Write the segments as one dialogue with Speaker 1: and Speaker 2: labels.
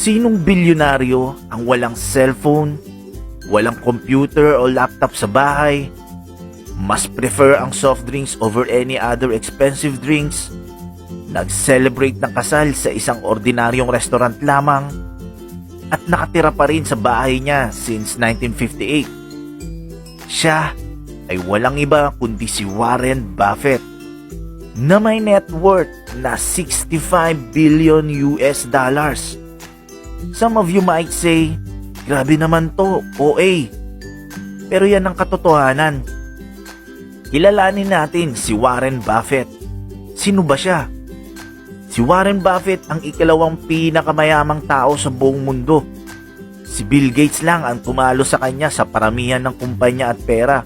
Speaker 1: Sinong bilyonaryo ang walang cellphone, walang computer o laptop sa bahay, mas prefer ang soft drinks over any other expensive drinks, nag-celebrate ng kasal sa isang ordinaryong restaurant lamang, at nakatira pa rin sa bahay niya since 1958? Siya ay walang iba kundi si Warren Buffett, na may net worth na 65 billion US dollars. Some of you might say, grabe naman to, OA. Pero yan ang katotohanan. Kilalanin natin si Warren Buffett. Sino ba siya? Si Warren Buffett ang ikalawang pinakamayamang tao sa buong mundo. Si Bill Gates lang ang tumalo sa kanya sa paramihan ng kumpanya at pera.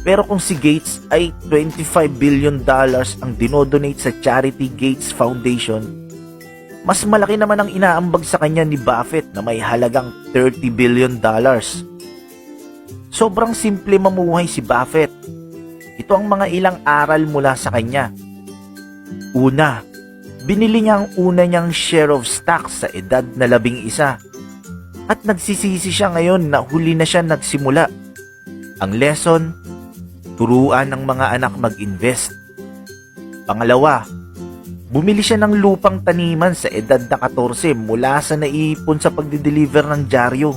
Speaker 1: Pero kung si Gates ay 25 billion dollars ang dinodonate sa charity Gates Foundation, mas malaki naman ang inaambag sa kanya ni Buffett na may halagang 30 billion dollars. Sobrang simple mamuhay si Buffett. Ito ang mga ilang aral mula sa kanya. Una, binili niya ang una niyang share of stock sa edad na 11. At nagsisisi siya ngayon na huli na siya nagsimula. Ang lesson, turuan ng mga anak mag-invest. Pangalawa, bumili siya ng lupang taniman sa edad na 14 mula sa naiipon sa pagdi-deliver ng dyaryo.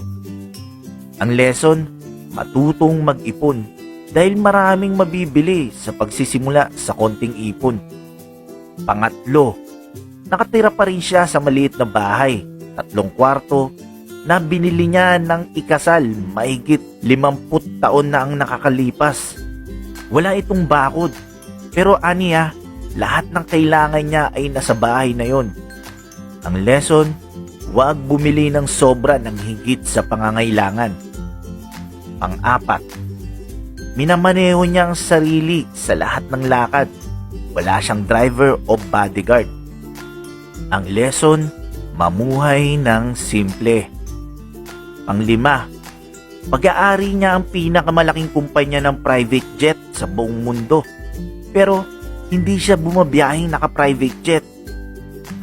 Speaker 1: Ang lesson, matutong mag-ipon dahil maraming mabibili sa pagsisimula sa konting ipon. Pangatlo, nakatira pa rin siya sa maliit na bahay, 3 kwarto, na binili niya ng ikasal mahigit 50 taon na ang nakakalipas. Wala itong bakod, pero aniya, lahat ng kailangan niya ay nasa bahay na yon. Ang lesson, huwag bumili ng sobra ng higit sa pangangailangan. Pang-apat, minamaneho niya ang sarili sa lahat ng lakad. Wala siyang driver o bodyguard. Ang lesson, mamuhay ng simple. Pang-lima, pag-aari niya ang pinakamalaking kumpanya ng private jet sa buong mundo. Pero hindi siya bumabiyahing naka-private jet.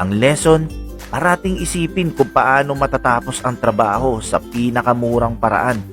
Speaker 1: Ang lesson, parating isipin kung paano matatapos ang trabaho sa pinakamurang paraan.